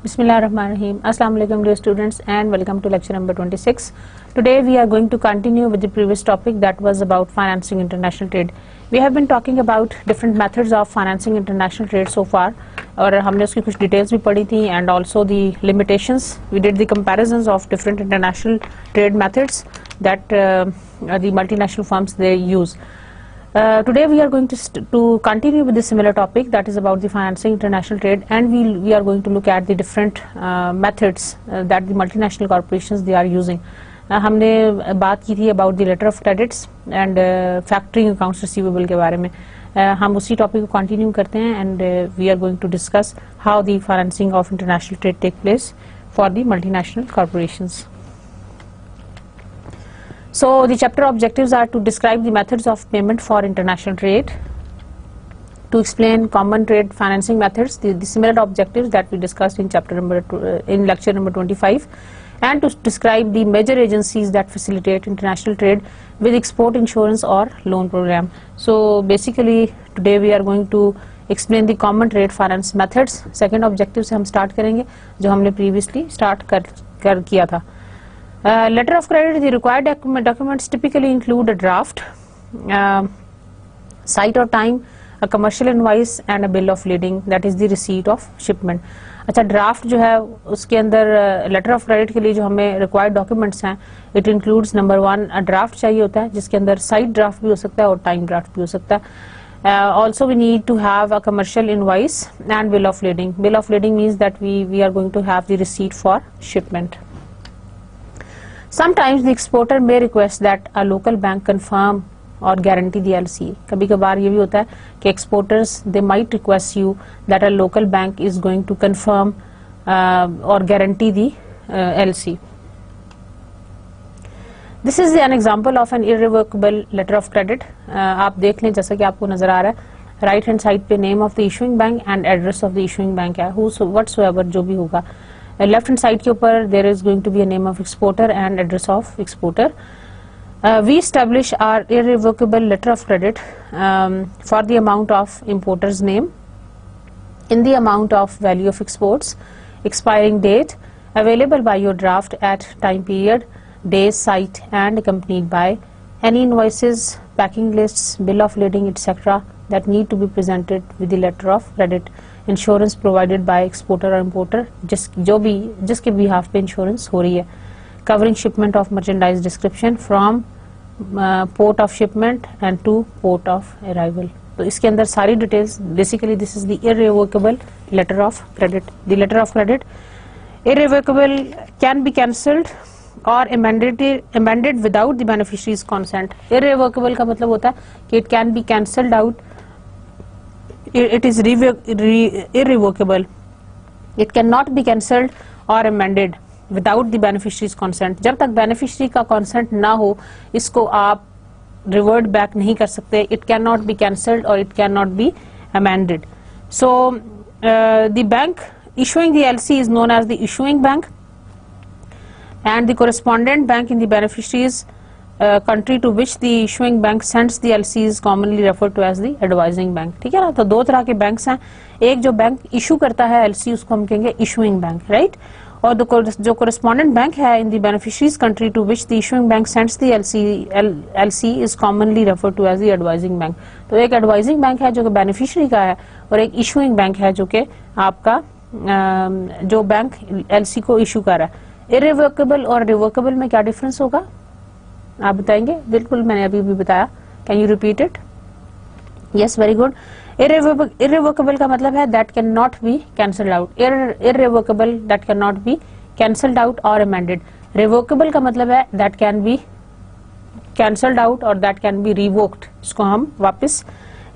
Bismillahirrahmanirrahim. Assalamu alaikum dear students and welcome to lecture number 26. Today we are going to continue with the previous topic that was about financing international trade. We have been talking about different methods of financing international trade so far और हमने उसकी कुछ details भी पढ़ी थी and also the limitations. We did the comparisons of different international trade methods that the multinational firms they use. Today we are going to continue with the similar topic that is about the financing international trade, and we are going to look at the different methods that the multinational corporations they are using. हमने बात की थी about the letter of credits and factoring accounts receivable के बारे में. हम उसी topic को कंटिन्यू करते हैं and we are going to discuss how the financing of international trade take place for the multinational corporations. So the chapter objectives are to describe the methods of payment for international trade, to explain common trade financing methods, the similar objectives that we discussed in in lecture number 25, and to describe the major agencies that facilitate international trade with export insurance or loan program. So basically today we are going to explain the common trade finance methods. Second objective से हम start करेंगे जो हमने previously start कर किया था. Letter of credit, the required documents typically include a draft, site or time, a commercial invoice and a bill of lading, that is the receipt of shipment. अच्छा draft जो है उसके अंदर letter of credit के लिए जो हमें required documents हैं, it includes number one a draft चाहिए होता है जिसके अंदर site draft भी हो सकता है और time draft भी हो सकता है. Also we need to have a commercial invoice and bill of lading. Bill of lading means that we are going to have the receipt for shipment. Sometimes the exporter may request that a local bank confirm or guarantee the LC. कभी कभार ये भी होता है कि exporters they might request you that a local bank is going to confirm or guarantee the LC. This is an example of an irrevocable letter of credit. आप देख लें जैसा कि आपको नजर आ रहा है right hand side पे name of the issuing bank and address of the issuing bank है whatsoever जो भी होगा. Left hand side के ऊपर there is going to be a name of exporter and address of exporter. We establish our irrevocable letter of credit for the amount of importer's name, in the amount of value of exports, expiring date, available by your draft at time period, day, site and accompanied by any invoices, packing lists, bill of lading etc. that need to be presented with the letter of credit. Insurance provided by exporter or importer जिसके behalf पे insurance हो रही है. Covering shipment of merchandise description from port of shipment and to port of arrival. तो इसके अंदर सारी details. Basically this is the irrevocable letter of credit. The letter of credit irrevocable can be cancelled or amended without the beneficiary's consent. Irrevocable का मतलब होता है कि it can be cancelled out. It is irrevocable. It cannot be cancelled or amended without the beneficiary's consent. जब तक beneficiary का consent ना हो इसको आप revert back नहीं कर सकते. It cannot be cancelled or it cannot be amended. So the bank issuing the LC is known as the issuing bank, and the correspondent bank in the beneficiary's country to which the issuing bank sends the LC is commonly referred to as the advising bank. ठीक है ना. तो दो तरह के banks हैं. एक जो बैंक इशू करता है LC उसको हम कहेंगे issuing bank, right? और जो correspondent bank है in the beneficiary's country to which the issuing bank sends the LC is commonly referred to as the advising bank. तो एक advising bank है जो कि beneficiary का है और एक issuing bank है जो कि आपका जो बैंक LC को इशू कर रहा है. Irrevocable और revocable में क्या डिफरेंस होगा आप बताएंगे? बिल्कुल मैंने अभी भी बताया. Can you repeat it? Yes, very good. irrevocable का मतलब है that cannot be cancelled out. irrevocable that cannot be cancelled out or amended. revocable का मतलब है that can be cancelled out और that can be revoked. इसको हम वापस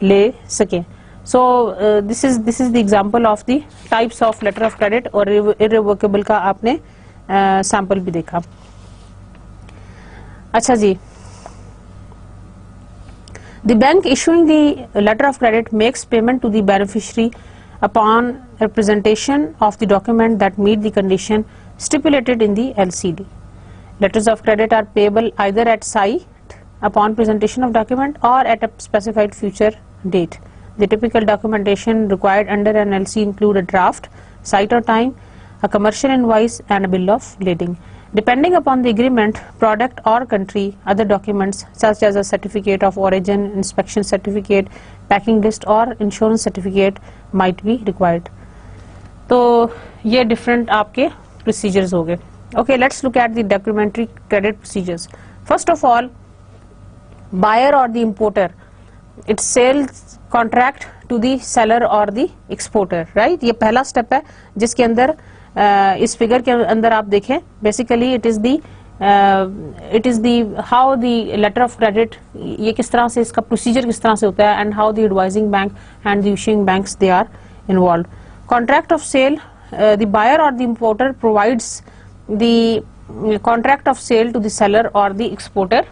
ले सकें. So this is the example of the types of letter of credit और irrevocable का आपने सैंपल भी देखा. अच्छा जी, The bank issuing the letter of credit makes payment to the beneficiary upon representation of the document that meet the condition stipulated in the LCD. Letters of credit are payable either at sight upon presentation of document or at a specified future date. The typical documentation required under an LC include a draft, site or time, a commercial invoice and a bill of lading. Depending upon the agreement, product or country, other documents such as a certificate of origin, inspection certificate, packing list or insurance certificate might be required. तो ये different आपके procedures हो गए. Okay, let's look at the documentary credit procedures. First of all, buyer or the importer, it sells contract to the seller or the exporter, right? ये पहला step है जिसके अंदर इस फिगर के अंदर आप देखें basically it is the how the letter of credit, ये किस तरह से इसका प्रोसीजर किस तरह से होता है and how the advising bank and the issuing banks they are involve. Contract of sale, the buyer और the importer provides the contract of sale to the seller और the exporter.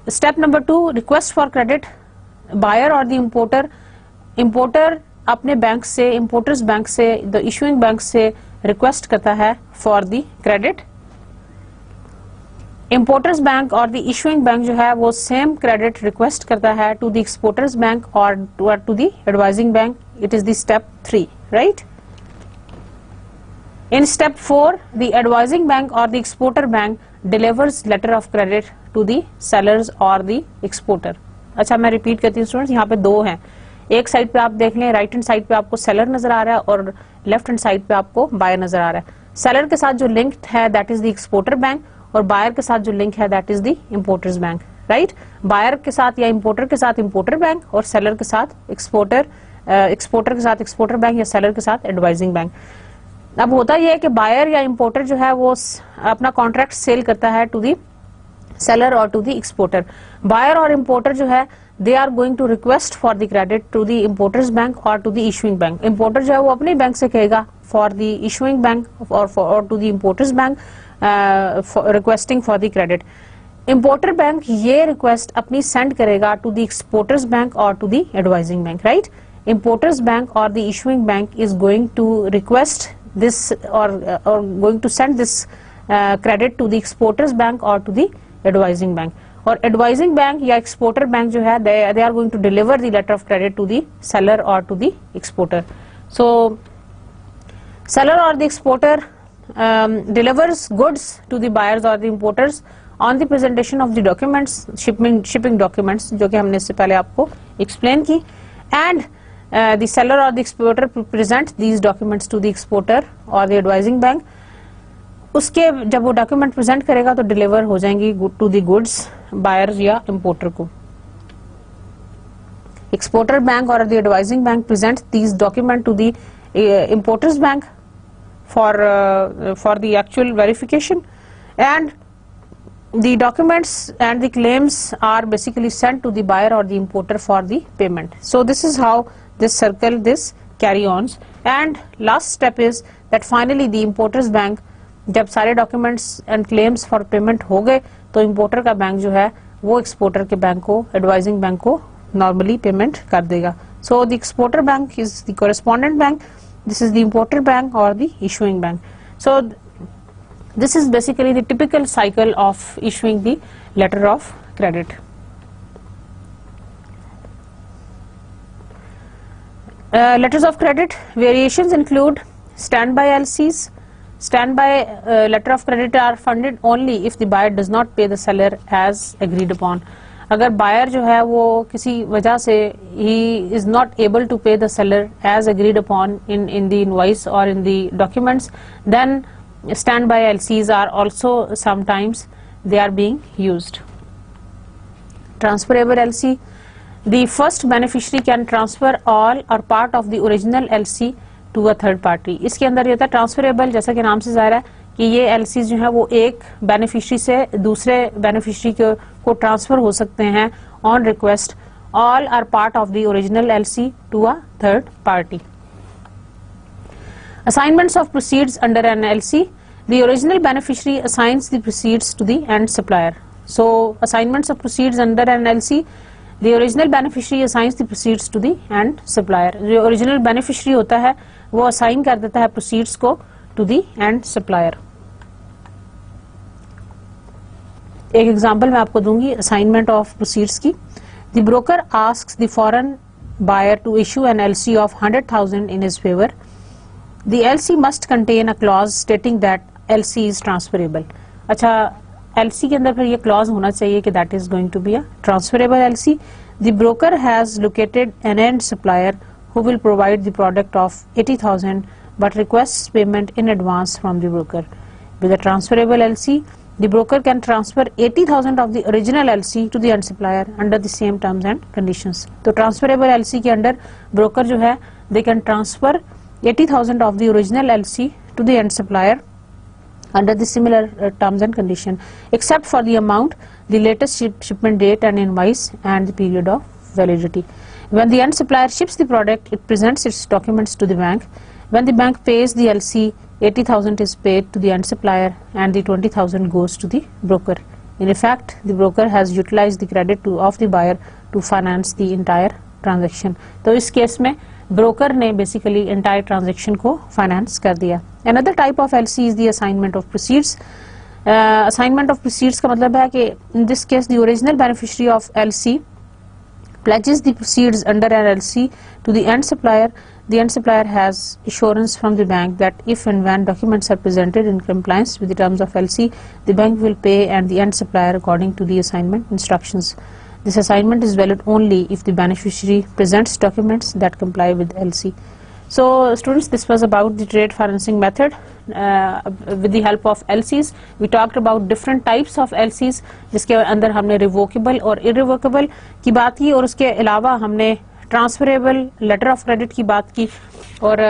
Step number 2, request for credit. Buyer और the importer अपने bank से, importer's bank से, the issuing bank से request करता है for the credit. Importer's bank और the issuing bank जो है वो सेम क्रेडिट रिक्वेस्ट करता है टू द एक्सपोर्टर्स बैंक और to the advising bank. It is the step 3, right. In step 4, the advising bank or the exporter bank delivers letter of credit to the sellers or the exporter. अच्छा, मैं repeat करती हूँ students, यहाँ पे दो हैं. एक साइड पे आप देख लें, राइट हैंड साइड पे आपको सेलर नजर आ रहा है और लेफ्ट हैंड साइड पे आपको बायर नजर आ रहा है. सेलर के साथ जो लिंक है that is the exporter bank और बायर के साथ जो लिंक है that is the importers bank, right. Buyer के साथ या इंपोर्टर के साथ इंपोर्टर बैंक और सेलर के साथ एक्सपोर्टर के साथ एक्सपोर्टर बैंक या सेलर के साथ एडवाइजिंग बैंक. अब होता यह है कि बायर या इंपोर्टर जो है वो अपना कॉन्ट्रैक्ट सेल करता है टू दी सेलर और टू दी एक्सपोर्टर. बायर और इंपोर्टर जो है they are going to request for the credit to the importers bank और to the issuing bank. Importer जो है वो अपने बैंक से कहेगा फॉर द इशूइंग बैंक और to the importers bank requesting for the credit. Importer bank ये request अपनी सेंड करेगा टू द एक्सपोर्टर्स बैंक और to the advising bank, right. Importers bank और the issuing bank is going to request this or going to send this credit to the exporters bank or to the advising bank. और advising bank या exporter bank जो है they are going to deliver the letter of credit to the seller or to the exporter. So seller or the exporter delivers goods to the buyers or the importers on the presentation of the documents, shipping documents जो कि हमने इससे पहले आपको explain की, and the seller or the exporter present these documents to the exporter or the advising bank. उसके जब वो डॉक्यूमेंट प्रेजेंट करेगा तो डिलीवर हो जाएंगी टू द गुड्स बायर या इंपोर्टर को. एक्सपोर्टर बैंक और the advising bank present these document to the importers bank for the actual verification and the documents and the claims are basically sent to the buyer or the importer for the payment. So this is how this circle this carry on. And last step is that finally the importers bank जब सारे documents and claims for payment हो गए तो importer का bank जो है वो exporter के बैंक को, advising बैंक को normally payment कर देगा. So the exporter bank is the correspondent bank, this is the importer bank or the issuing bank. So this is basically the typical cycle of issuing the letter of credit. Letters of credit variations include standby LCs. Standby letter of credit are funded only if the buyer does not pay the seller as agreed upon. अगर buyer जो है वो किसी वजह से he is not able to pay the seller as agreed upon in the invoice or in the documents, then standby LCs are also sometimes they are being used. Transferable LC, the first beneficiary can transfer all or part of the original LC to a third party. इसके अंदर ये होता है transferable, जैसा कि नाम से ज़ाहिर है कि ये LC जो है वो एक बेनिफिशरी से दूसरे बेनिफिशरी को ट्रांसफर हो सकते हैं on request. All are part of the original LC to a third party. Assignments of proceeds under an LC. The original beneficiary assigns the proceeds to the end supplier. So assignments of proceeds under an LC, the original beneficiary assigns the proceeds to the end supplier. जो original beneficiary होता है वो assign कर देता है proceeds को to the end supplier. एक example मैं आपको दूंगी असाइनमेंट ऑफ प्रोसीड्स की. The broker asks the foreign buyer to issue an LC of 100,000 in his favour. The LC must contain a clause stating that LC is transferable. अच्छा, LC के अंदर फिर ये क्लॉज होना चाहिए कि that is going to be a transferable LC. The broker has located an end supplier who will provide the product of 80,000 but requests payment in advance from the broker. With a transferable LC, the broker can transfer 80,000 of the original LC to the end supplier under the same terms and conditions. तो transferable LC के अंदर broker जो है they can transfer 80,000 of the original LC to the end supplier under the similar terms and condition, except for the amount, the latest shipment date and invoice and the period of validity. When the end supplier ships the product, it presents its documents to the bank. When the bank pays the LC, 80,000 is paid to the end supplier and the 20,000 goes to the broker. In effect, the broker has utilized the credit of the buyer to finance the entire transaction. तो इस case में broker ने basically entire transaction को finance कर दिया. Another type of LC is the assignment of proceeds. Assignment of proceeds का मतलब है कि in this case the original beneficiary of LC pledges the proceeds under an LC to the end supplier. The end supplier has assurance from the bank that if and when documents are presented in compliance with the terms of LC, the bank will pay and the end supplier according to the assignment instructions. This assignment is valid only if the beneficiary presents documents that comply with LC. So students, this was about the trade financing method with the help of LCs. We talked about different types of LCs, जिसके अंदर हमने revocable और irrevocable की बात की, और उसके अलावा हमने ट्रांसफरेबल लेटर ऑफ क्रेडिट की बात की, और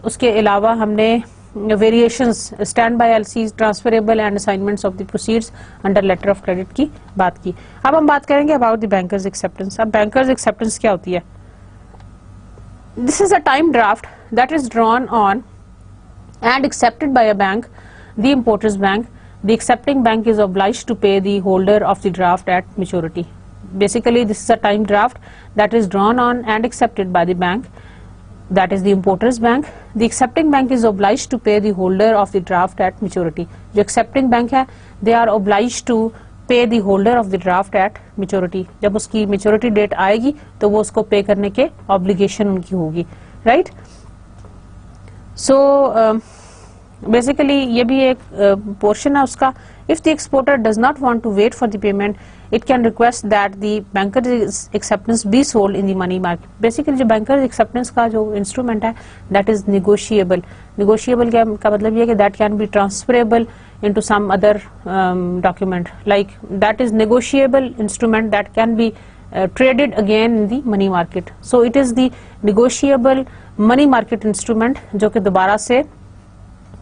उसके अलावा हमने variations standby LC, transferable and assignments of the proceeds under letter of credit की बात की. अब हम बात करेंगे अबाउट द बैंकर्स एक्सेप्टेंस. अब बैंकर्स एक्सेप्टेंस क्या होती है? This is a time draft that is drawn on and accepted by a bank, the importers bank. The accepting bank is obliged to pay the holder of the draft at maturity. Basically, this is a time draft that is drawn on and accepted by the bank, that is the importer's bank. The accepting bank is obliged to pay the holder of the draft at maturity. जो accepting bank है, they are obliged to pay the holder of the draft at maturity. जब उसकी maturity date आएगी तो वो उसको pay करने के obligation उनकी होगी, right? So basically ये भी एक portion है उसका. If the exporter does not want to wait for the payment, it can request that the banker's acceptance be sold in the money market. Basically जो banker's acceptance का जो instrument है, that is negotiable. Negotiable का मतलब ये है कि that can be transferable into some other document. Like that is negotiable instrument that can be traded again in the money market. So it is the negotiable money market instrument जो कि दोबारा से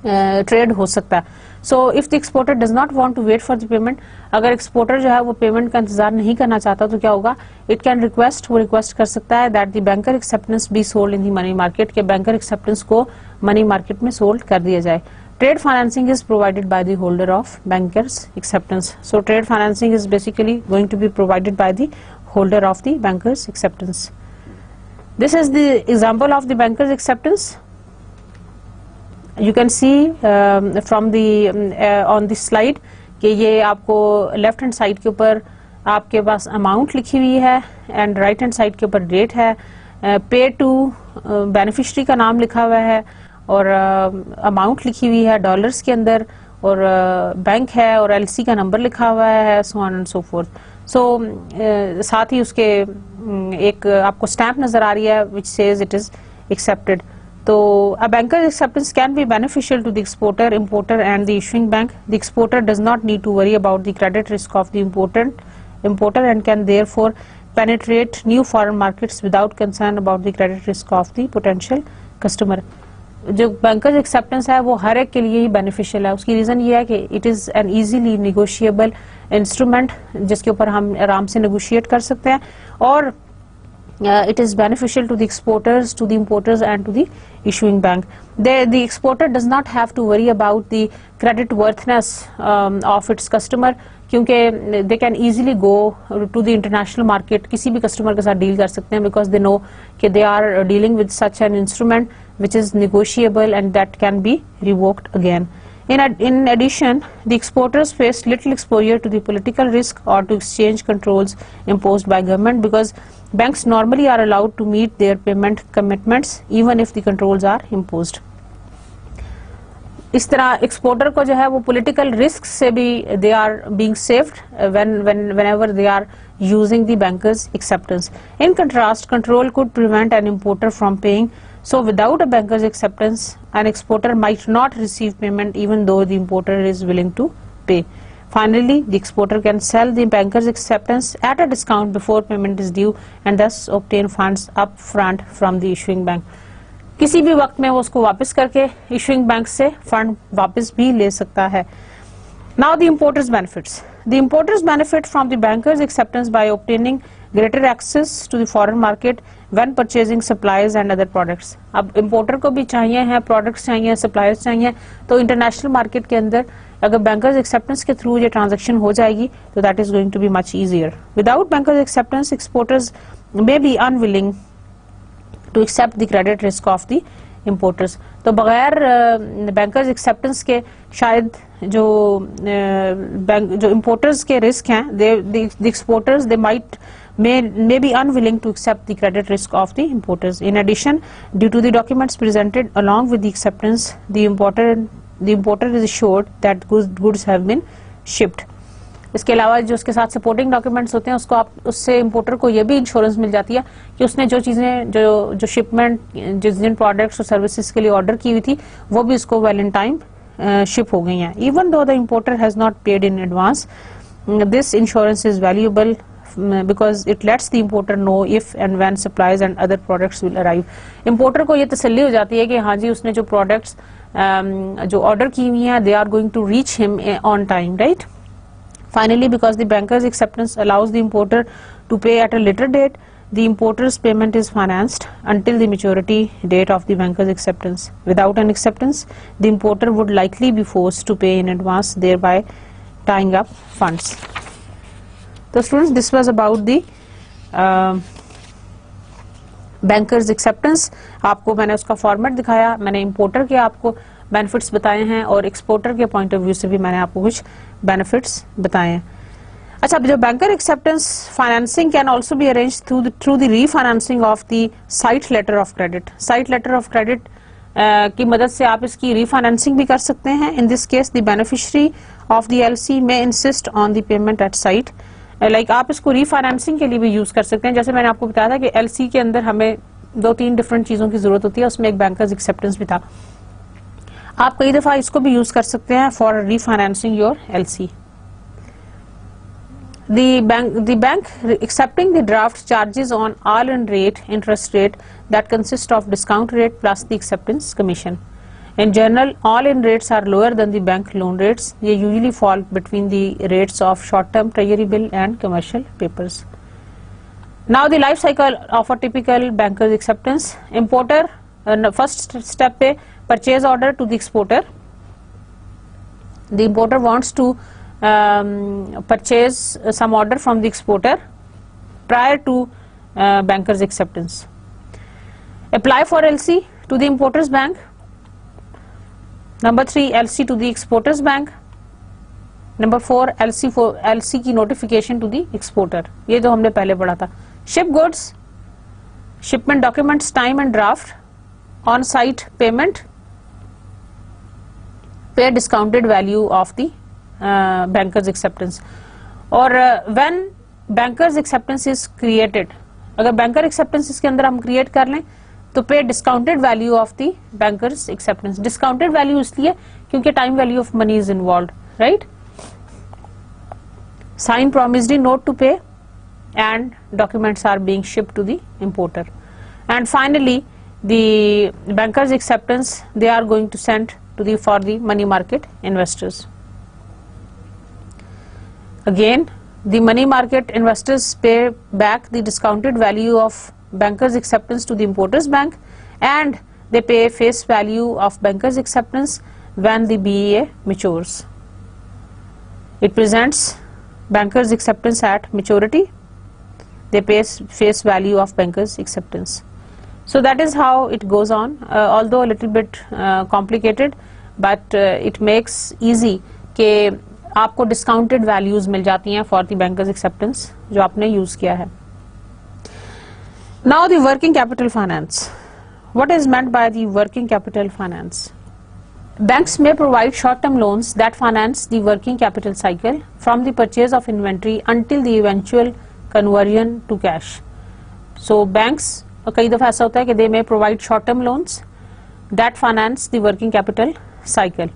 trade हो सकता है. So if the exporter does not want to wait for the payment, अगर exporter जो है वो पेमेंट का इंतजार नहीं करना चाहता तो क्या होगा? इट कैन रिक्वेस्ट, वो रिक्वेस्ट कर सकता है that the banker acceptance be sold in the money market, के बैंकर एक्सेप्टेंस को मनी मार्केट में सोल्ड कर दिया जाए. Trade financing is provided by the holder of bankers acceptance. So trade financing is basically going to be provided by the holder of the bankers acceptance. This is the example of the bankers acceptance. You can see from the on this slide कि ये आपको left hand side के ऊपर आपके पास amount लिखी हुई है and right hand side के ऊपर डेट है. पे टू बेनिफिशियरी का नाम लिखा हुआ है और अमाउंट लिखी हुई है डॉलर्स के अंदर, और बैंक है और एलसी का नंबर लिखा हुआ है, so on and so forth. So साथ ही उसके एक आपको स्टैम्प नजर आ रही है which says it is accepted. So a banker's acceptance can be beneficial to the exporter, importer and the issuing bank. The exporter does not need to worry about the credit risk of the importer and can therefore penetrate new foreign markets without concern about the credit risk of the potential customer. जो bankers acceptance है वो हर एक के लिए ही beneficial है. उसकी reason ये है कि it is an easily negotiable instrument जिसके ऊपर हम आराम से नेगोशिएट कर सकते हैं, और it is beneficial to the exporters, to the importers and to the issuing bank. The exporter does not have to worry about the credit worthiness of its customer, क्योंकि they can easily go to the international market, किसी भी customer के साथ deal कर सकते हैं, because they know कि they are dealing with such an instrument which is negotiable and that can be revoked again. In addition, the exporters face little exposure to the political risk or to exchange controls imposed by government, because banks normally are allowed to meet their payment commitments even if the controls are imposed. इस तरह exporter को जो है वो political risk से भी they are being saved whenever they are using the bankers acceptance. In contrast, control could prevent an importer from paying. So without a banker's acceptance, an exporter might not receive payment even though the importer is willing to pay. Finally, the exporter can sell the banker's acceptance at a discount before payment is due and thus obtain funds up front from the issuing bank. किसी भी वक्त में वो उसको वापस करके issuing bank से fund वापस भी ले सकता है. Now the importers benefits. The importers benefit from the banker's acceptance by obtaining greater access to the foreign market when purchasing supplies and other products. अब importer को भी चाहिए है, products चाहिए, suppliers चाहिए, तो international market के अंदर अगर bankers acceptance के through ये transaction हो जाएगी तो that is going to be much easier. Without bankers acceptance, exporters may be unwilling to accept the credit risk of the importers. तो बगैर bankers acceptance के शायद जो importers के risk हैं, the exporters they may be unwilling to accept the credit risk of the importers. In addition, due to the documents presented along with the acceptance, the importer is assured that goods have been shipped. इसके अलावा जो उसके साथ supporting documents होते हैं उसको आप उससे इंपोर्टर को ये भी इंश्योरेंस मिल जाती है कि उसने जो चीज़ें जो शिपमेंट जिन प्रोडक्ट्स और सर्विसेज के लिए ऑर्डर की हुई थी वो भी उसको वेल इन टाइम शिप हो गई हैं. Even though the importer has not paid in advance, this insurance is valuable because it lets the importer know if and when supplies and other products will arrive. Importer को ये तसल्ली हो जाती है कि हाँ जी उसने जो products जो order की हुई हैं they are going to reach him on time, right? Finally, because the banker's acceptance allows the importer to pay at a later date, the importer's payment is financed until the maturity date of the banker's acceptance. Without an acceptance, the importer would likely be forced to pay in advance, thereby tying up funds. So students, this was about the bankers acceptance. आपको मैंने उसका format दिखाया, मैंने importer के आपको benefits बताए हैं और एक्सपोर्टर के पॉइंट ऑफ व्यू से भी मैंने आपको कुछ बेनिफिट्स बताए हैं. अच्छा, जो banker acceptance financing can also be arrange through the refinancing of the sight letter of credit. Sight letter of credit की मदद से आप इसकी रीफाइनेंसिंग भी कर सकते हैं. In this case the beneficiary of the LC may insist on the payment at sight. Like आप इसको रीफाइनेंसिंग के लिए भी यूज कर सकते हैं. जैसे मैंने आपको बताया था कि एलसी के अंदर हमें 2-3 डिफरेंट चीजों की जरूरत होती है, उसमें एक बैंकर्स एक्सेप्टेंस भी था. आप कई दफा इसको भी यूज कर सकते हैं for refinancing your LC. The bank accepting the draft charges on all-in rate interest rate that consist of discount rate plus the acceptance commission. In general, all-in rates are lower than the bank loan rates. They usually fall between the rates of short-term treasury bill and commercial papers. Now the life cycle of a typical banker's acceptance. Importer first step पे purchase order to the exporter. The importer wants to purchase some order from the exporter prior to banker's acceptance. Apply for LC to the importer's bank. Number 3, LC to the exporter's bank. Number 4, LC की notification to the exporter. ये जो हमने पहले पढ़ा था. Ship goods, shipment documents, time and draft, on-site payment, pay discounted value of the banker's acceptance. और when banker's acceptance is created, अगर banker acceptance इसके अंदर हम create कर लें तो पे discounted value of the banker's acceptance. Discounted value इसलिए क्योंकि time value of money is involved, right? Sign promissory note to pay and documents are being shipped to the importer. And finally, the banker's acceptance they are going to send to for the money market investors. Again, the money market investors pay back the discounted value of banker's acceptance to the importer's bank, and they pay face value of banker's acceptance when the BEA matures. It presents bankers acceptance at maturity, they pay face value of bankers acceptance. So that is how it goes on, although a little bit complicated, but it makes easy कि आपको discounted values मिल जाती हैं for the bankers acceptance जो आपने use किया है. Now the working capital finance. What is meant by the working capital finance? Banks may provide short-term loans that finance the working capital cycle from the purchase of inventory until the eventual conversion to cash. So banks कई दफ़ा ऐसा होता है कि they may provide short-term loans that finance the working capital cycle.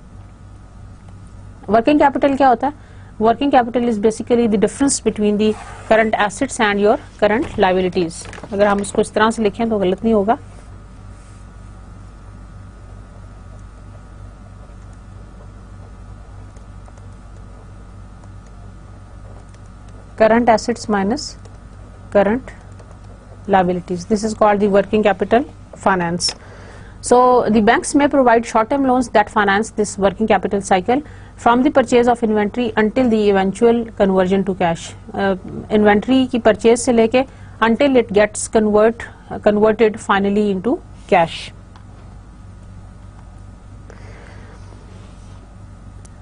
Working capital क्या होता है? Working capital is basically the difference between the current assets and your current liabilities. अगर हम उसको इस तरह से लिखें तो गलत नहीं होगा. Current assets minus current liabilities. This is called the working capital finance. So the banks may provide short-term loans that finance this working capital cycle from the purchase of inventory until the eventual conversion to cash. Inventory की purchase से लेके until it gets converted finally into cash.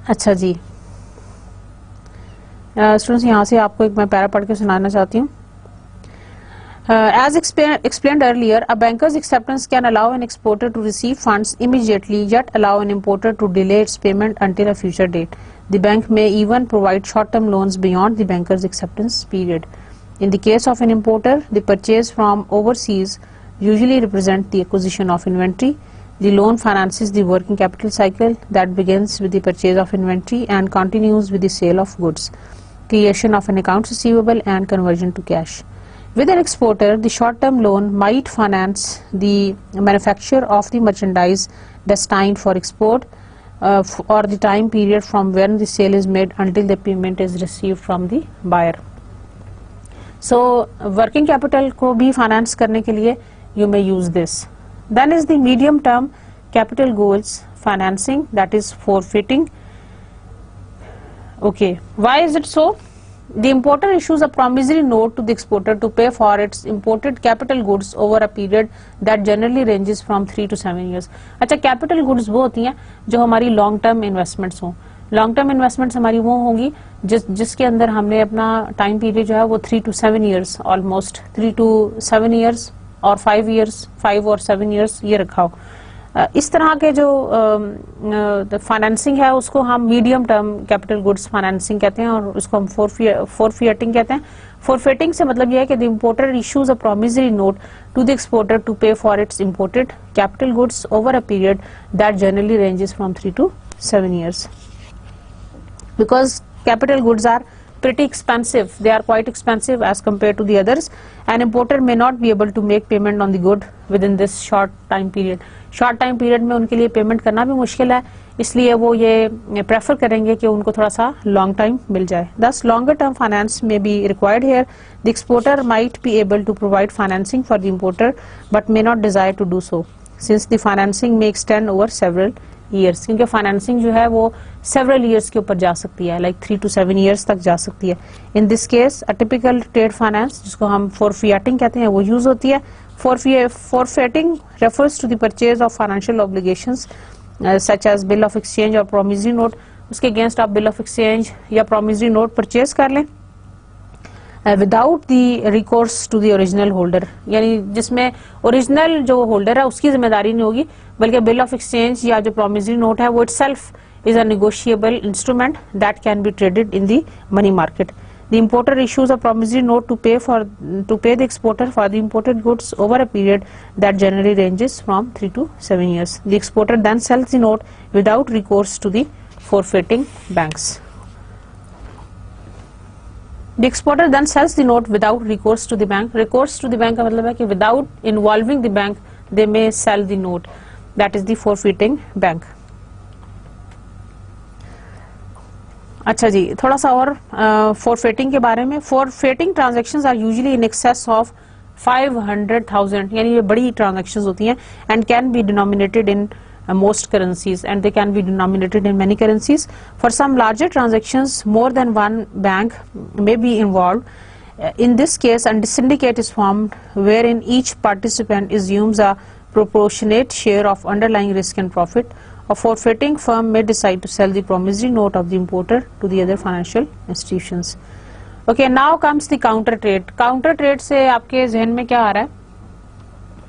अच्छा जी. Students यहाँ से आपको एक मैं para पढ़ के सुनाना चाहती हूँ. As explained earlier, a banker's acceptance can allow an exporter to receive funds immediately, yet allow an importer to delay its payment until a future date. The bank may even provide short-term loans beyond the banker's acceptance period. In the case of an importer, the purchase from overseas usually represents the acquisition of inventory. The loan finances the working capital cycle that begins with the purchase of inventory and continues with the sale of goods, creation of an accounts receivable and conversion to cash. With an exporter, the short-term loan might finance the manufacture of the merchandise destined for export or the time period from when the sale is made until the payment is received from the buyer. So, working capital को भी finance करने के लिए you may use this. Then is the medium-term capital goals financing, that is forfeiting. Okay, why is it so? The importer issues a promissory note to the exporter to pay for its imported capital goods over a period that generally ranges from 3 to 7 years. अच्छा, capital goods वो होती हैं जो हमारी long term investments हों. Long term investments हमारी वो होंगी जिसके अंदर हमने अपना time period जो है वो 3 to 7 years, almost 3 to 7 years और 5 years, 5 और 7 years ये रखा हो. इस तरह के जो फाइनेंसिंग है उसको हम medium term capital goods financing कहते हैं और उसको हम फोरफिएटिंग कहते हैं. फोरफिएटिंग से मतलब यह है कि the importer issues a promissory note to the exporter to pay for its imported capital goods over a period that generally ranges from 3 to 7 years. Because capital goods are pretty expensive, they are quite expensive as compared to the others. An importer may not be able to make payment on the good within this short time period. Short time period में उनके लिए payment करना भी मुश्किल है, इसलिए वो ये प्रेफर करेंगे कि उनको थोड़ा सा लॉन्ग टाइम मिल जाए. Thus longer term finance may be required here. The exporter might be able to provide financing for the importer but may not desire to do so since the financing may extend over several years. क्योंकि financing जो है वो several years के ऊपर जा सकती है, like 3 to 7 years तक जा सकती है. In this case, a typical trade finance जिसको हम forfeiting कहते हैं वो यूज होती है. Forfeiting refers to the purchase of financial obligations such as bill of exchange or promissory note. उसके अगेंस्ट आप bill of exchange या promissory note purchase कर लें without the recourse to the original holder, यानी जिसमें original जो holder है उसकी जिम्मेदारी नहीं होगी बल्कि bill of exchange या जो promissory note है वो itself is a negotiable instrument that can be traded in the money market. The importer issues a promissory note to pay the exporter for the imported goods over a period that generally ranges from 3 to 7 years. The exporter then sells the note without recourse to the forfeiting banks. The exporter then sells the note without recourse to the bank. Recourse to the bank का मतलब है कि without involving the bank they may sell the note. That is the forfeiting bank. अच्छा जी, थोड़ा सा और forfeiting के बारे में. Forfeiting transactions are usually in excess of 500,000, यानी ये बड़ी transactions होती हैं and can be denominated in most currencies, and they can be denominated in many currencies. For some larger transactions, more than one bank may be involved. In this case, a syndicate is formed wherein each participant assumes a proportionate share of underlying risk and profit. A forfeiting firm may decide to sell the promissory note of the importer to the other financial institutions. Okay, now comes the counter trade. Counter trade से आपके जहन में क्या आ रहा है?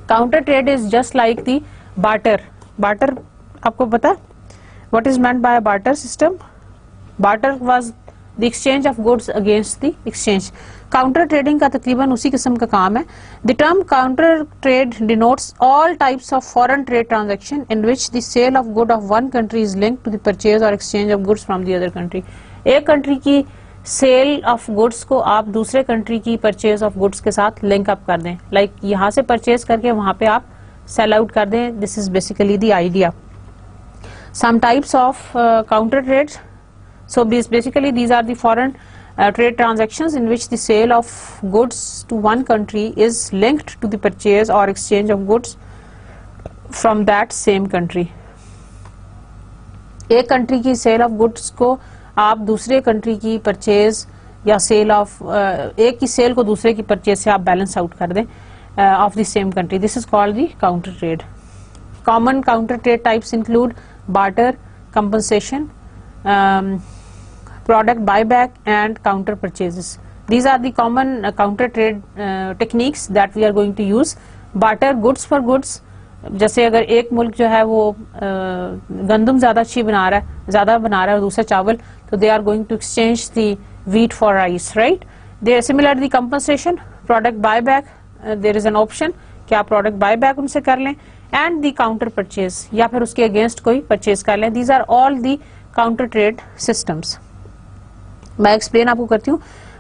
Counter trade is just like the barter. Barter आपको पता है? What is meant by a barter system? Barter was the exchange of goods against the exchange. Counter trading का तकरीबन उसी किस्म का काम है. The term counter trade denotes all types of foreign trade transaction in which the sale of good of one country is linked to the purchase or exchange of goods from the other country. एक country की cell of goods को आप दूसरे country की purchase of goods के साथ link up कर दें, लाइक यहाँ से परचेज करके वहां पे आप सेल आउट कर दें. This is basically the idea. Some types of counter trades. So basically these are the foreign trade transactions in which the sale of goods to one country is linked to the purchase or exchange of goods from that same country. एक country की cell of goods को आप दूसरे country की purchase या cell of एक की cell को दूसरे की परचेज से आप बैलेंस आउट कर दें of the same country. This is called the counter trade. Common counter trade types include barter, compensation, product buyback and counter purchases. These are the common counter trade techniques that we are going to use. Barter, goods for goods. जैसे अगर एक मुल्क जो है वो गंदम ज्यादा अच्छी बना रहा है, ज्यादा बना रहा है और दूसरा चावल, तो they are going to exchange the wheat for rice, right? They are similar to the compensation, product buyback. There is an option कि आप product buyback उनसे कर लें, and the counter purchase या फिर उसके against कोई purchase कर लें. These are all the counter trade systems. मैं एक्सप्लेन आपको करती हूँ.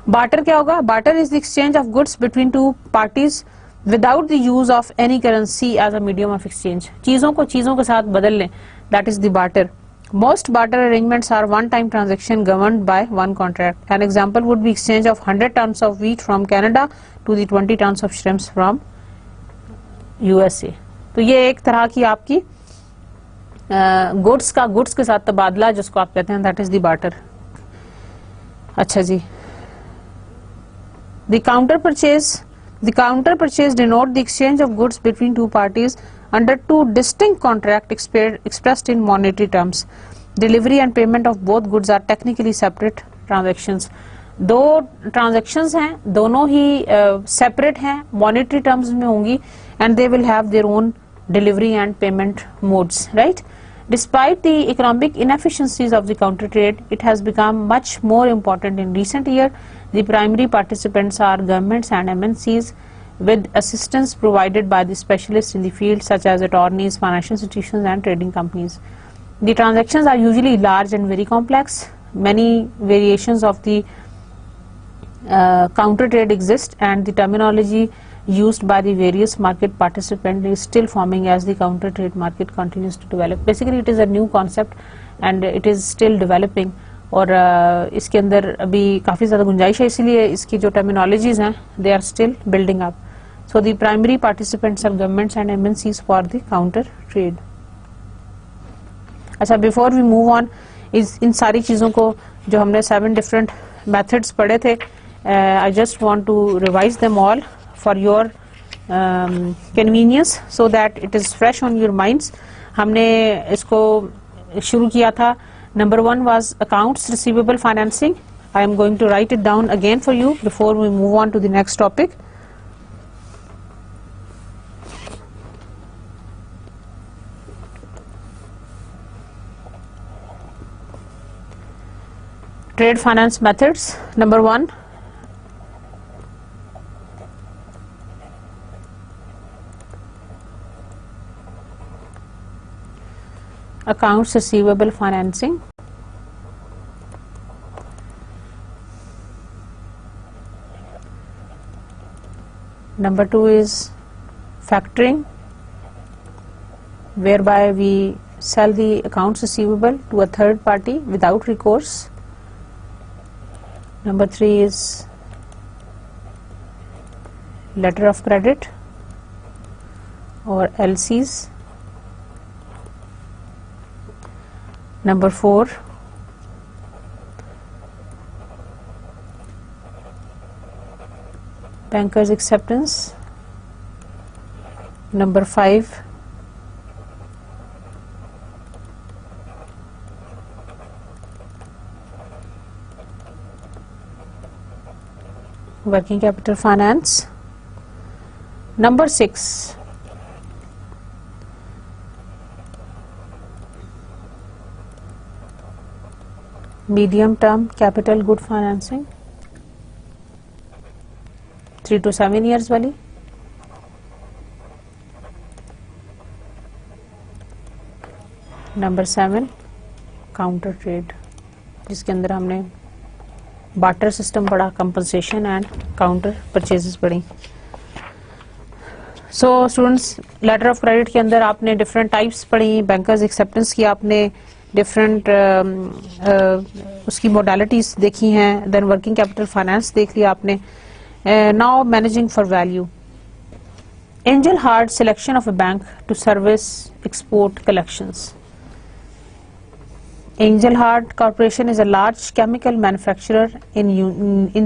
बार्टर क्या होगा? Barter is the exchange of goods between two parties without the use of any currency as a medium of exchange. चीजों को चीजों के साथ बदल लें, that is the barter. Most barter arrangements are one time transaction governed by one contract. An example would be exchange of 100 tons of wheat from Canada to the 20 tons of shrimps from USA. तो ये एक तरह की आपकी goods का goods के साथ तबादला जिसको आप कहते हैं, दैट इज द बार्टर. अच्छा जी. The counter purchase denote the exchange of goods between two parties under two distinct contracts expressed in monetary terms. Delivery and payment of both goods are technically separate transactions. दो transactions हैं, दोनों ही separate हैं, monetary terms में होंगी, and they will have their own delivery and payment modes, right? Despite the economic inefficiencies of the counter trade, it has become much more important in recent years. The primary participants are governments and MNCs, with assistance provided by the specialists in the field such as attorneys, financial institutions and trading companies. The transactions are usually large and very complex. Many variations of the counter trade exist, and the terminology used by the various market participants is still forming as the counter trade market continues to develop. Basically it is a new concept and it is still developing, और इसके अंदर अभी काफ़ी ज़्यादा गुंजाइश है, इसीलिए इसकी जो terminologies हैं they are still building up. So the primary participants are governments and MNCs for the counter trade. अच्छा, before we move on, इन सारी चीज़ों को जो हमने 7 different methods पढ़े थे, I just want to revise them all for your convenience so that it is fresh on your minds. हमने इसको शुरू किया था. Number 1 was accounts receivable financing. I am going to write it down again for you before we move on to the next topic. Trade finance methods. Number 1, accounts receivable financing. Number 2 is factoring, whereby we sell the accounts receivable to a third party without recourse. Number 3 is letter of credit or LCs. Number 4, banker's acceptance. Number 5, working capital finance. Number 6, medium term capital good financing, 3 to 7 years वाली. Number 7, counter trade, जिसके अंदर हमने barter system पढ़ा, compensation and counter purchases पढ़ी. So students, letter of credit के अंदर आपने different types पढ़ी, बैंकर्स एक्सेप्टेंस की आपने डिफरेंट उसकी मोडालिटीज देखी हैं, देन वर्किंग कैपिटल फाइनेंस देख लिया आपने. Now managing for value. Angel Heart selection of a bank to service export collections. Angel Heart Corporation is a large chemical manufacturer in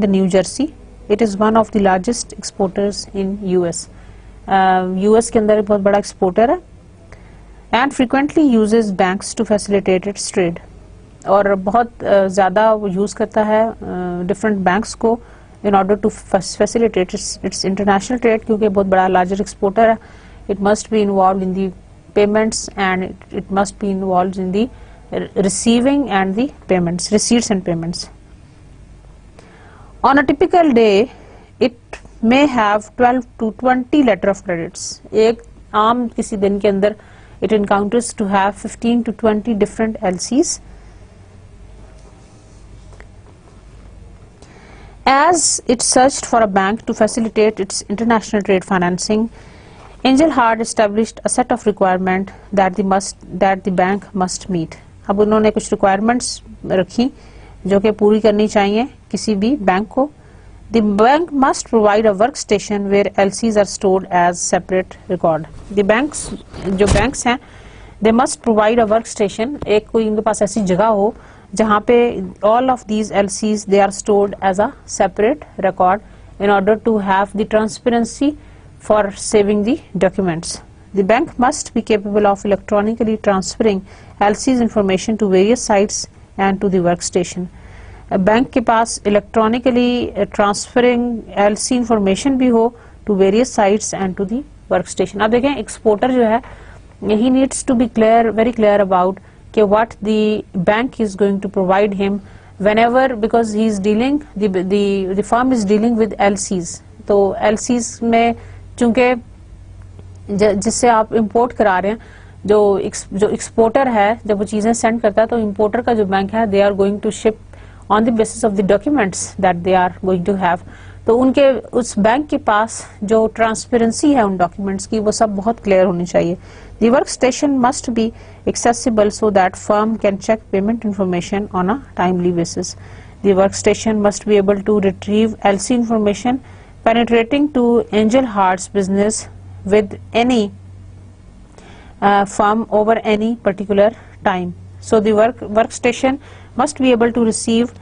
the New Jersey. It is one of the largest exporters in US. US के अंदर बहुत बड़ा exporter है and frequently uses banks to facilitate its trade. और बहुत ज़्यादा वो use करता है different banks को in order to facilitate its international trade, क्योंकि बहुत बड़ा larger exporter है. It must be involved in the payments and it must be involved in the receiving and the payments, receipts and payments. On a typical day, it may have 12 to 20 letter of credits. एक आम किसी दिन के अंदर it encounters to have 15 to 20 different LCs. As it searched for a bank to facilitate its international trade financing, Angel Heart established a set of requirements that the bank must meet. अब उन्होंने कुछ requirements रखी जो कि पूरी करनी चाहिए किसी भी बैंक को. The bank must provide a work station where LCs are stored as separate record. The banks, जो बैंक्स हैं, they must provide a work station, एक कोई उनके पास ऐसी जगह हो जहाँ पे all of these LCs they are stored as a separate record in order to have the transparency for saving the documents. The bank must be capable of electronically transferring LC's information to various sites and to the workstation. Bank के पास electronically transferring LC information भी हो to various sites and to the workstation. अब देखें exporter जो है he needs to be clear, very clear about कि what the bank is going to provide him whenever, because he is dealing, the firm is dealing with LCs. तो LCs में चूंकि जिससे आप इंपोर्ट करा रहे हैं, जो एक्सपोर्टर है जब वो चीजें सेंड करता है तो इंपोर्टर का जो बैंक है they are going to ship on the basis of the documents that they are going to have. तो उनके उस बैंक के पास जो ट्रांसपेरेंसी है उन डॉक्यूमेंट्स की वो सब बहुत क्लियर होनी चाहिए. The workstation must be accessible so that firm can check payment information on a timely basis. The workstation must be able to retrieve LC information penetrating to Angel Heart's business with any firm over any particular time. So the workstation must be able to receive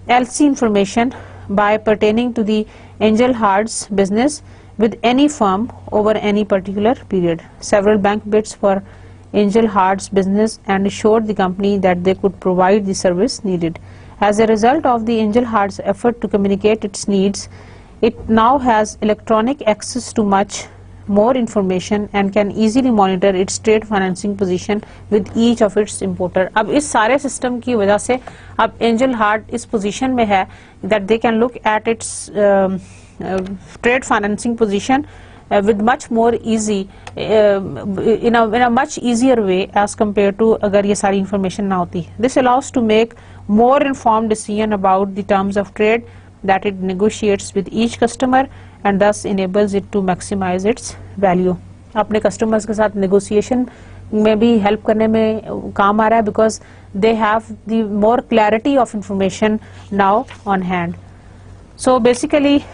LC information by pertaining to the Angel Heart's business with any firm over any particular period. Several bank bids for Angel Heart's business and assured the company that they could provide the service needed. As a result of the Angel Heart's effort to communicate its needs, it now has electronic access to much more information and can easily monitor its trade financing position with each of its importer. अब इस सारे system की वजह से अब Angel Heart इस position में है that they can look at its trade financing position with much more easy in a much easier way as compared to अगर ये सारी information ना होती. This allows to make more informed decision about the terms of trade that it negotiates with each customer and thus enables it to maximize its value. अपने customers के साथ negotiation में भी help करने में काम आ रहा है because they have the more clarity of information now on hand. So basically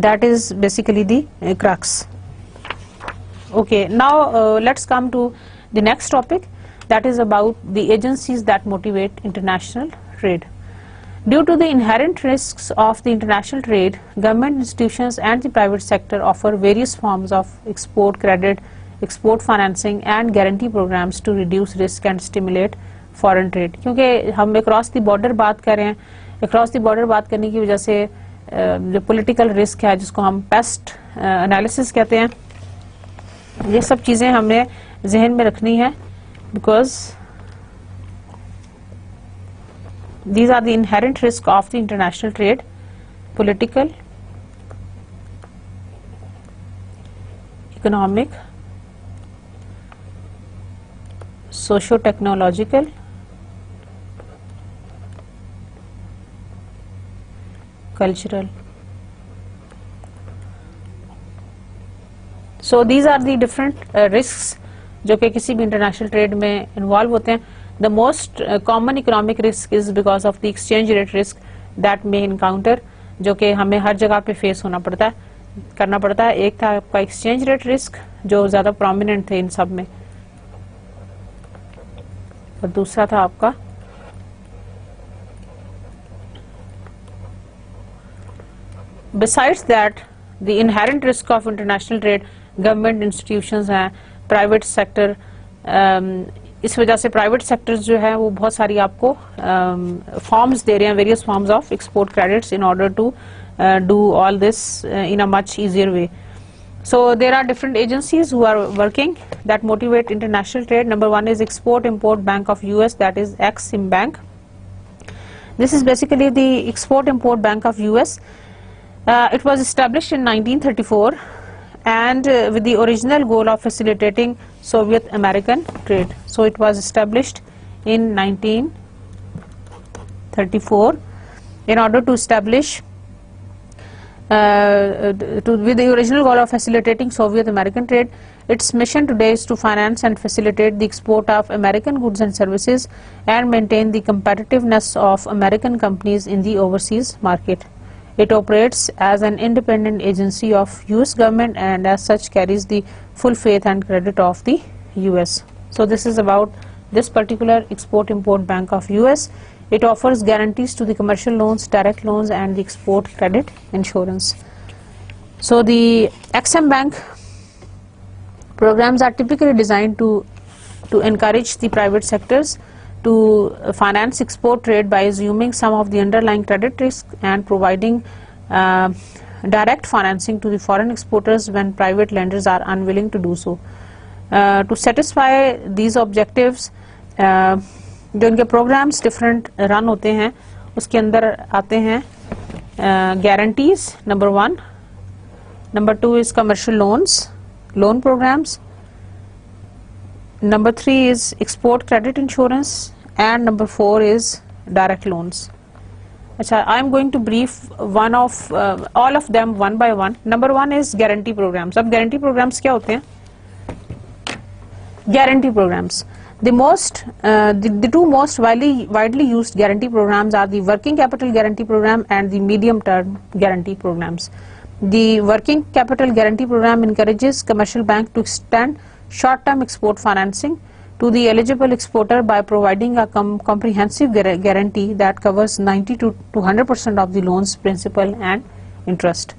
that is basically the crux. Okay, now let's come to the next topic. that is about the agencies that motivate international trade. Due to the inherent risks of the international trade, government institutions and the private sector offer various forms of export credit, export financing and guarantee programs to reduce risk and stimulate foreign trade. क्योंकि हम across the border बात कर रहे हैं, across the border बात करने की वजह से जो political risk है जिसको हम pest analysis कहते हैं, ये सब चीज़ें हमने जहन में रखनी है because these are the inherent risk of the international trade: political, economic, socio-technological, cultural. So these are the different risks जो कि किसी भी इंटरनेशनल ट्रेड में इन्वॉल्व होते हैं. The most common economic risk is because of the exchange rate risk that may encounter, जो कि हमें हर जगह पे फेस होना पड़ता है, करना पड़ता है. एक था आपका exchange rate risk जो ज़्यादा prominent थे इन सब में, और दूसरा था आपका besides that the inherent risk of international trade, government institutions हैं, private sector, इस वजह से प्राइवेट सेक्टर्स जो है वो बहुत सारी आपको फॉर्म्स दे रहे हैं, various forms of export credits in order to do all this in a much easier way. So there are different agencies who are working that motivate international trade. Number one is Export Import Bank of US, that is Exim Bank. This is basically the Export Import Bank of US. It was established in 1934 and with the original goal of facilitating Soviet American trade. So it was established in 1934 in order to establish with the original goal of facilitating Soviet American trade. Its mission today is to finance and facilitate the export of American goods and services and maintain the competitiveness of American companies in the overseas market. It operates as an independent agency of US government and as such carries the full faith and credit of the US. So this is about this particular Export Import Bank of US. It offers guarantees to the commercial loans, direct loans and the export credit insurance. So the Exim Bank programs are typically designed to encourage the private sectors to finance export trade by assuming some of the underlying credit risk and providing direct financing to the foreign exporters when private lenders are unwilling to do so. To satisfy these objectives, जो इनके programmes different run होते हैं उसके अंदर आते हैं guarantees number 1, number 2 is commercial loans, loan programs, number 3 is export credit insurance and number 4 is direct loans. अच्छा, I am going to brief one of all of them one by one. Number 1 is guarantee programs. अब guarantee programs क्या होते हैं? Guarantee programs. The two most widely used guarantee programs are the working capital guarantee program and the medium term guarantee programs. The working capital guarantee program encourages commercial bank to extend short-term export financing to the eligible exporter by providing a comprehensive guarantee that covers 90 to 100% of the loan's principal and interest.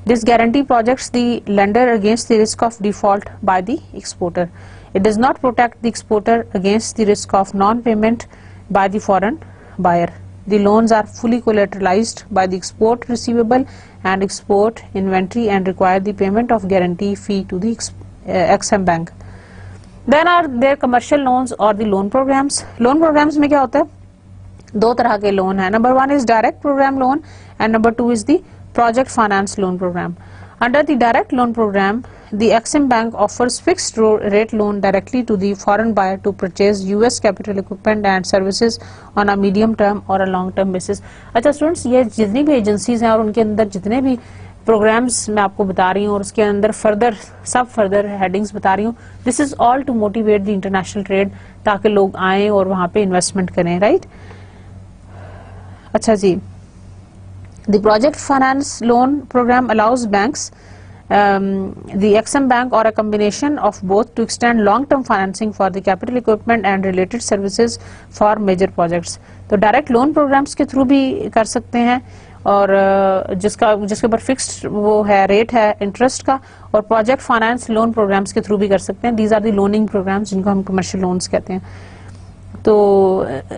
This guarantee protects the lender against the risk of default by the exporter. It does not protect the exporter against the risk of non-payment by the foreign buyer. The loans are fully collateralized by the export receivable and export inventory and require the payment of guarantee fee to the Exim Bank. Then are there commercial loans or the loan programs. Loan programs में क्या होता है? दो तरह के loan है. Number 1 is direct program loan and number 2 is the project finance loan program. Under the direct loan program, the Exim Bank offers fixed rate loan directly to the foreign buyer to purchase US capital equipment and services on a medium term or a long term basis. अच्छा students, ये जितनी भी agencies हैं और उनके अंदर जितने भी प्रोग्राम्स मैं आपको बता रही हूँ और उसके अंदर फर्दर हेडिंग्स बता रही हूँ, this is all to motivate the international trade, ताकि लोग आएँ और वहाँ पे इन्वेस्टमेंट करें, राइट? अच्छा जी, the project finance loan program allows banks the EXIM Bank or a combination of both to extend long-term financing for the capital equipment and related services for major projects. तो direct loan programs के through भी कर सकते हैं और जिसके ऊपर fixed वो है रेट है इंटरेस्ट का, और प्रोजेक्ट फाइनेंस लोन प्रोग्राम्स के थ्रू भी कर सकते हैं. These are the lending programs जिनको हम कमर्शियल लोन्स कहते हैं. तो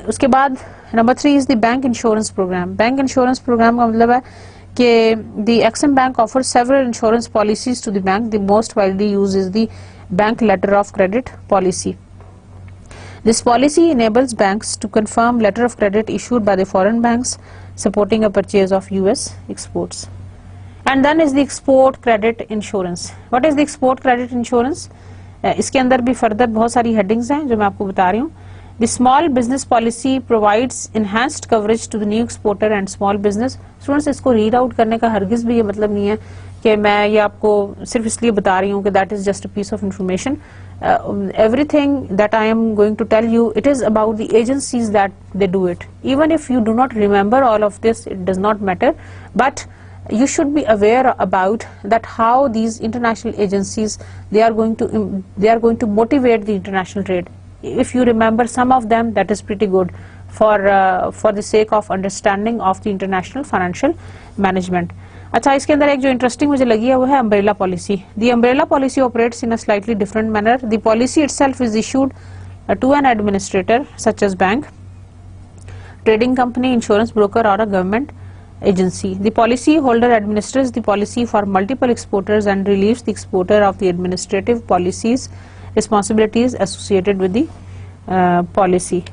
उसके बाद number 3 is the bank insurance program. Bank insurance program का मतलब है कि the Exim bank offers several insurance policies to the bank. The most widely used is the bank letter of credit policy. This policy enables banks to confirm letter of credit issued by the foreign banks supporting a purchase of US exports. And then is the export credit insurance. What is the export credit insurance? इसके अंदर भी further बहुत सारी headings हैं जो मैं आपको बता रही हूँ. The small business policy provides enhanced coverage to the new exporter and small business. Students, इसको रीड आउट करने का हरगिज भी ये मतलब नहीं है कि मैं ये आपको सिर्फ इसलिए बता रही हूँ कि that is just a piece of information. Everything that I am going to tell you, it is about the agencies that they do it. Even if you do not remember all of this, it does not matter, but you should be aware about that how these international agencies they are going to motivate the international trade. If you remember some of them, that is pretty good for the sake of understanding of the international financial management. अच्छा, इसके अंदर एक जो interesting मुझे लगी है वो है umbrella policy. The umbrella policy operates in a slightly different manner. The policy itself is issued to an administrator such as bank, trading company, insurance broker और a government agency. The policy holder administers the policy for multiple exporters and relieves the exporter of the administrative policies responsibilities associated with the policy.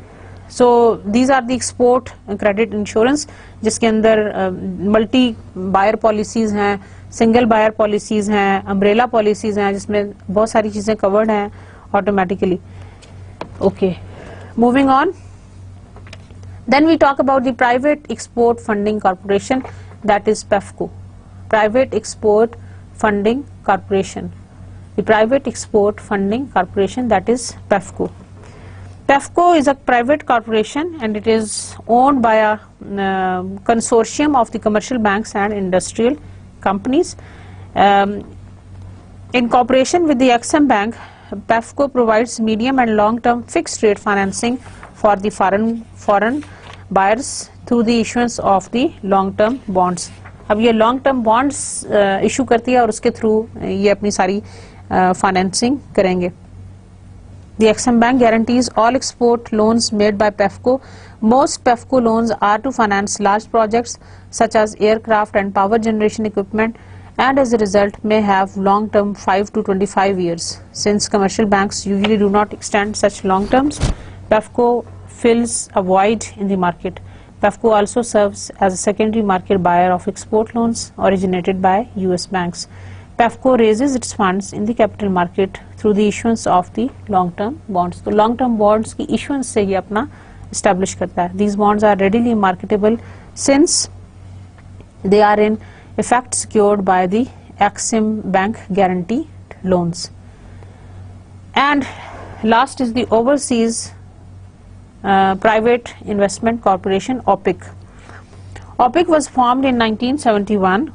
So these are the export credit insurance जिसके अंदर multi buyer policies हैं, single buyer policies हैं, umbrella policies हैं जिसमें बहुत सारी चीजें covered हैं automatically. Okay, moving on. Then we talk about the Private Export Funding Corporation, that is PEFCO. Private Export Funding Corporation. The Private Export Funding Corporation, that is PEFCO. PEFCO is a private corporation and it is owned by a consortium of the commercial banks and industrial companies. In cooperation with the EXIM Bank, PEFCO provides medium and long-term fixed rate financing for the foreign buyers through the issuance of the long-term bonds. अब ये long-term bonds issue करती है और उसके through ये अपनी सारी financing करेंगे. The EXIM Bank guarantees all export loans made by PEFCO. Most PEFCO loans are to finance large projects such as aircraft and power generation equipment, and as a result may have long term 5 to 25 years. Since commercial banks usually do not extend such long terms, PEFCO fills a void in the market. PEFCO also serves as a secondary market buyer of export loans originated by US banks. PEFCO raises its funds in the capital market through the issuance of the long-term bonds. तो long-term bonds की issuance से ये अपना establish करता है. These bonds are readily marketable since they are in effect secured by the EXIM Bank guaranteed loans. And last is the Overseas Private Investment Corporation, OPIC. OPIC was formed in 1971.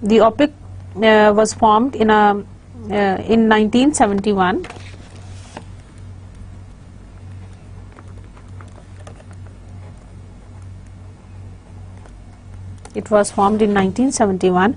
The OPIC was formed in 1971. It was formed in 1971.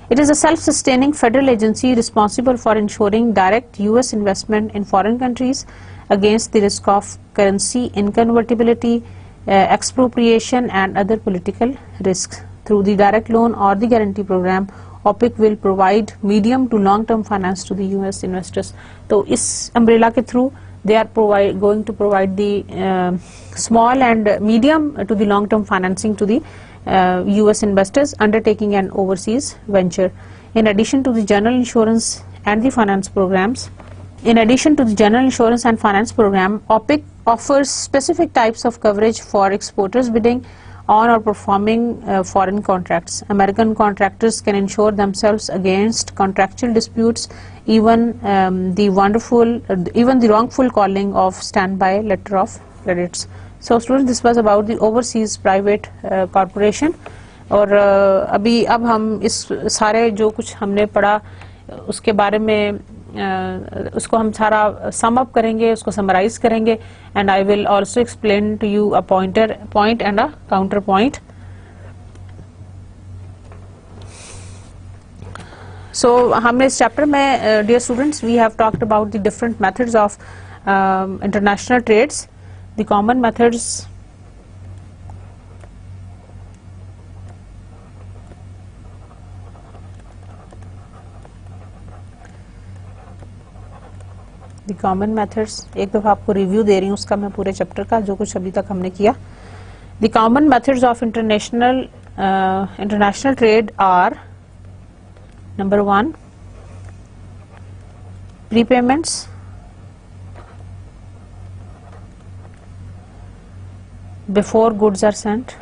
It is a self-sustaining federal agency responsible for ensuring direct US investment in foreign countries against the risk of currency inconvertibility, expropriation and other political risks. Through the direct loan or the guarantee program, OPIC will provide medium to long-term finance to the US investors. तो इस umbrella के through they are going to provide the small and medium to the long-term financing to the US investors undertaking an overseas venture. In addition to the general insurance and the finance programs, OPIC offers specific types of coverage for exporters bidding on or performing foreign contracts. American contractors can insure themselves against contractual disputes, even the wrongful calling of standby letter of credits. So students, this was about the Overseas Private Corporation. और अब हम इस सारे जो कुछ हमने पढ़ा उसके बारे में उसको हम सारा सम अप करेंगे, उसको समराइज करेंगे, and I will also explain to you a point and a counterpoint. So हमने इस चैप्टर में dear students we have talked about the different methods of international trades, the common methods, the common methods. एक दफा आपको review दे रही हूँ उसका मैं पूरे चैप्टर का जो कुछ अभी तक हमने किया. The common methods of international trade are number 1 prepayments, before goods are sent,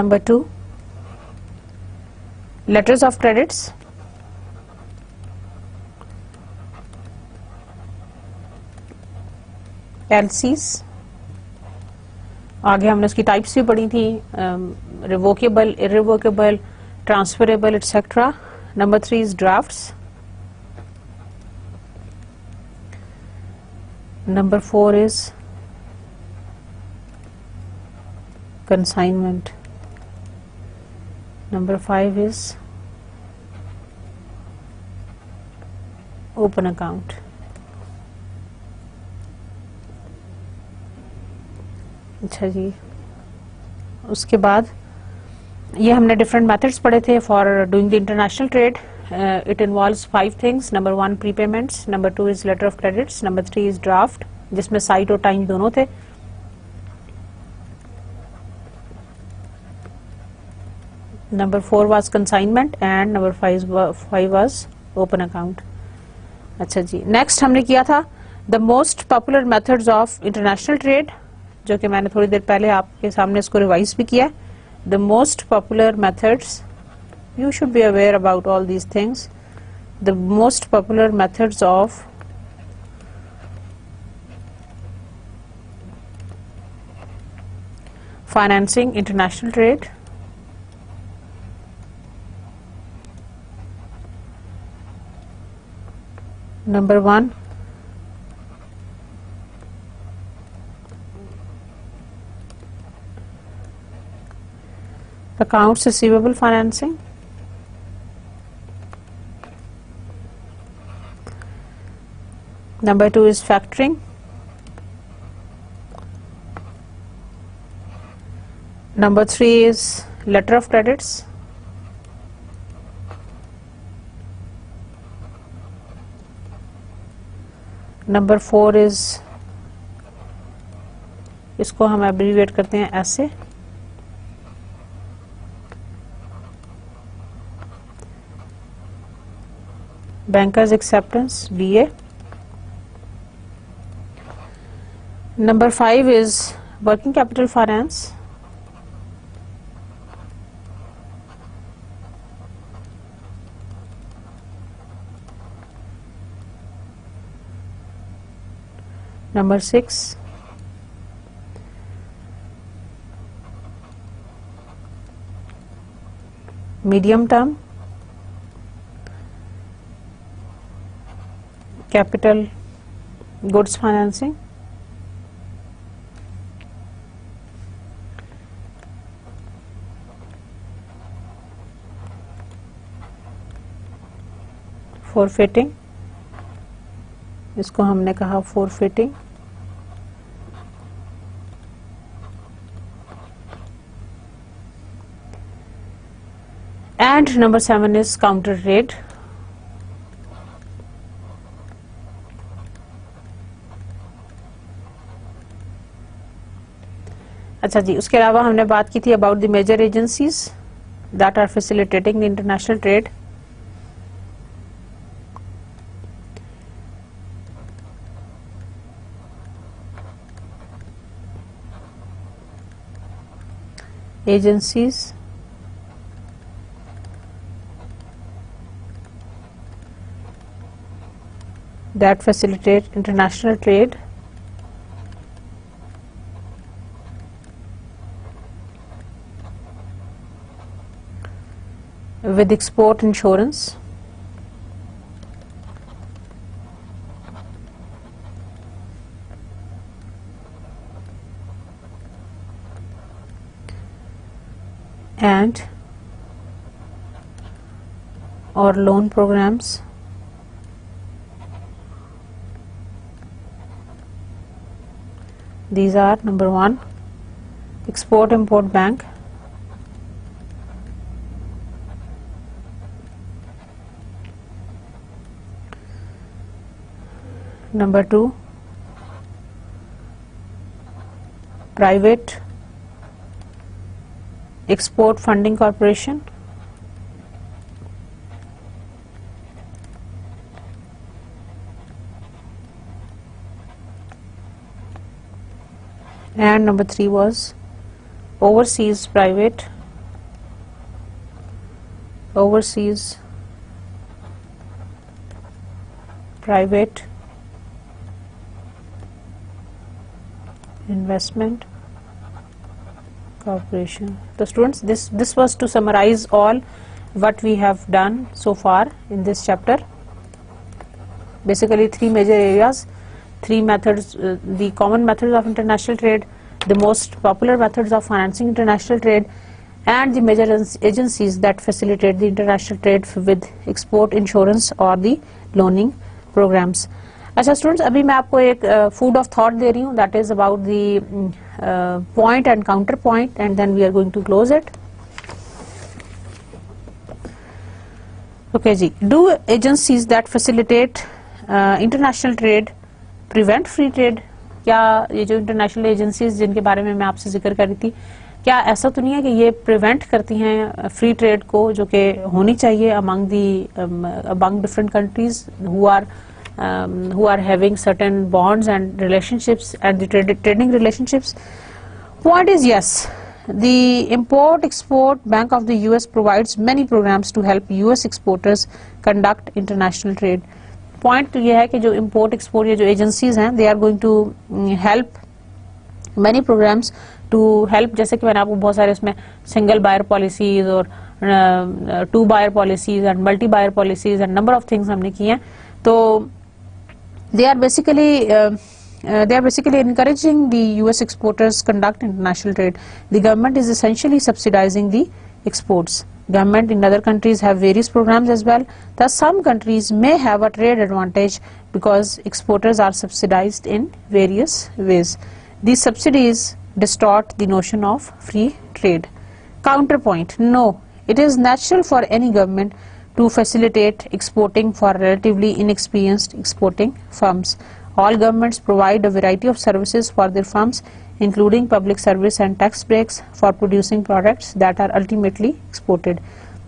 number 2 letters of credits, LCs. आगे हमने उसकी टाइप्स भी पढ़ी थी, revocable, irrevocable, transferable etcetera. Number 3 is drafts. Number 4 is consignment. Number 5 is open account. अच्छा जी, उसके बाद ये हमने डिफरेंट मेथड्स पढ़े थे for doing the international trade. It involves 5 things. Number 1 prepayments, number 2 is letter of credits, number 3 is draft जिसमें sight और time दोनों थे, number 4 was consignment and number 5 was open account. अच्छा जी, नेक्स्ट हमने किया था the most popular methods of international trade, जो कि मैंने थोड़ी देर पहले आपके सामने इसको रिवाइज भी किया. The most popular methods, you should be aware about all these things. The most popular methods of financing international trade. Number 1 accounts receivable financing, number 2 is factoring, number 3 is letter of credits, number 4 is, इसको हम abbreviate करते हैं ऐसे, bankers acceptance, BA. Number 5 is working capital finance. Number 6 medium term capital goods financing. Forfeiting, इसको हमने कहा forfeiting. And number 7 is counter trade. अच्छा जी, उसके अलावा हमने बात की थी about the major agencies that are facilitating the international trade. agencies that facilitate international trade. with export insurance, and or loan programs these are number 1 export import bank, number 2 private export funding corporation, and number 3 was overseas private investment corporation. So students, this was to summarize all what we have done so far in this chapter. Basically 3 major areas, 3 methods, the common methods of international trade, the most popular methods of financing international trade, and the major agencies that facilitate the international trade with export insurance or the loaning programs. अच्छा students, अभी मैं आपको एक food of thought दे रही हूँ, that is about the point and counter point, and then we are going to close it. Okay जी, do agencies that facilitate international trade prevent free trade? क्या ये जो इंटरनेशनल एजेंसीज जिनके बारे में मैं आपसे जिक्र कर रही थी, क्या ऐसा तो नहीं है कि ये प्रिवेंट करती हैं फ्री ट्रेड को, जो कि होनी चाहिए among different countries who are having certain bonds and relationships and the trading relationships? Point is yes. The Import-Export Bank of the US provides many programs to help US exporters conduct international trade. Point तो ये है कि जो import export ये जो agencies हैं, they are going to help many programs to help, जैसे कि मैंने आपको बहुत सारे इसमें single buyer policies और two buyer policies and multi buyer policies and number of things हमने किए हैं. तो they are basically encouraging the US exporters conduct international trade. The government is essentially subsidizing the exports. Government in other countries have various programs as well. Thus some countries may have a trade advantage because exporters are subsidized in various ways. These subsidies distort the notion of free trade. Counterpoint: no, it is natural for any government to facilitate exporting for relatively inexperienced exporting firms. All governments provide a variety of services for their firms, including public service and tax breaks for producing products that are ultimately exported.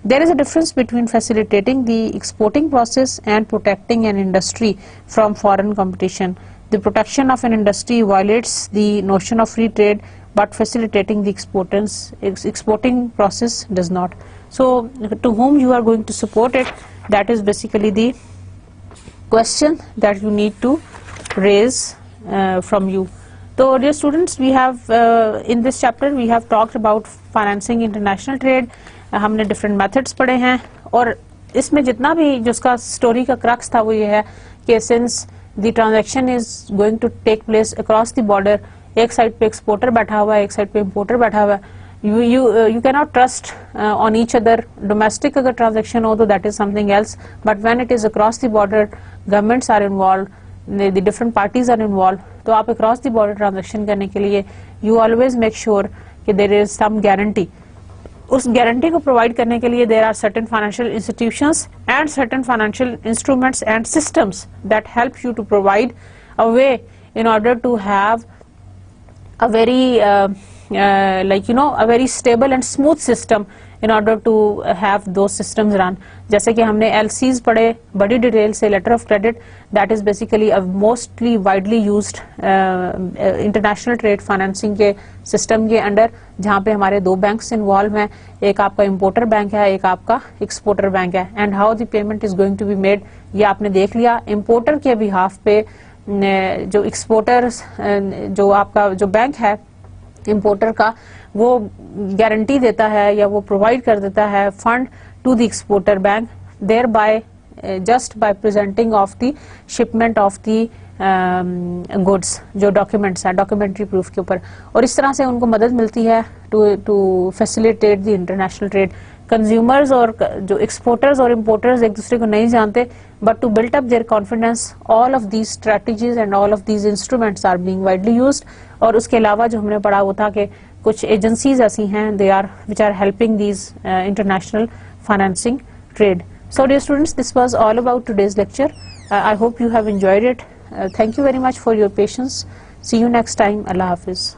There is a difference between facilitating the exporting process and protecting an industry from foreign competition. The protection of an industry violates the notion of free trade, but facilitating the exporting process does not. So to whom you are going to support it, that is basically the question that you need to raise from you. So dear students, we have in this chapter we have talked about financing international trade. हमने different methods पढ़े हैं, और इसमें जितना भी जो उसका story का क्रक्स था वो ये है कि since the transaction is going to take place across the border, एक साइड पे एक्सपोर्टर बैठा हुआ है, एक साइड पे इम्पोर्टर बैठा हुआ है, you cannot trust on each other. Domestic अगर transaction हो तो that is something else, but when it is across the border, governments are involved, the different parties are involved. तो आप across the border transaction करने के लिए you always make sure कि there is some guarantee. उस guarantee को provide करने के लिए there are certain financial institutions and certain financial instruments and systems that help you to provide a way in order to have a very a very stable and smooth system in order to have those systems run. जैसे कि हमने LCs पढ़े बड़ी detail से, letter of credit, that is basically a mostly widely used international trade financing के system के under, जहाँ पे हमारे 2 बैंक्स इन्वॉल्व हैं, एक आपका इम्पोर्टर बैंक है, एक आपका एक्सपोर्टर बैंक है. And how the payment is going to be made ये आपने देख लिया. इम्पोर्टर के बिहाफ पे जो एक्सपोर्टर जो आपका जो बैंक है इम्पोर्टर का, वो गारंटी देता है या वो प्रोवाइड कर देता है fund to the exporter bank, thereby just by presenting of the shipment of the goods, जो डॉक्यूमेंट्स हैं डॉक्यूमेंट्री प्रूफ के ऊपर, और इस तरह से उनको मदद मिलती है to facilitate the international trade. Consumers और जो एक्सपोर्टर्स और इम्पोर्टर्स एक दूसरे को नहीं जानते, but to built up their confidence all of these strategies and all of these instruments are being widely used. और उसके अलावा जो हमने पढ़ा वो था कि कुछ एजेंसीज ऐसी हैं they are which are helping these international financing trade. So dear students, this was all about today's lecture. I hope you have enjoyed it. Thank you very much for your patience. See you next time. Allah Hafiz.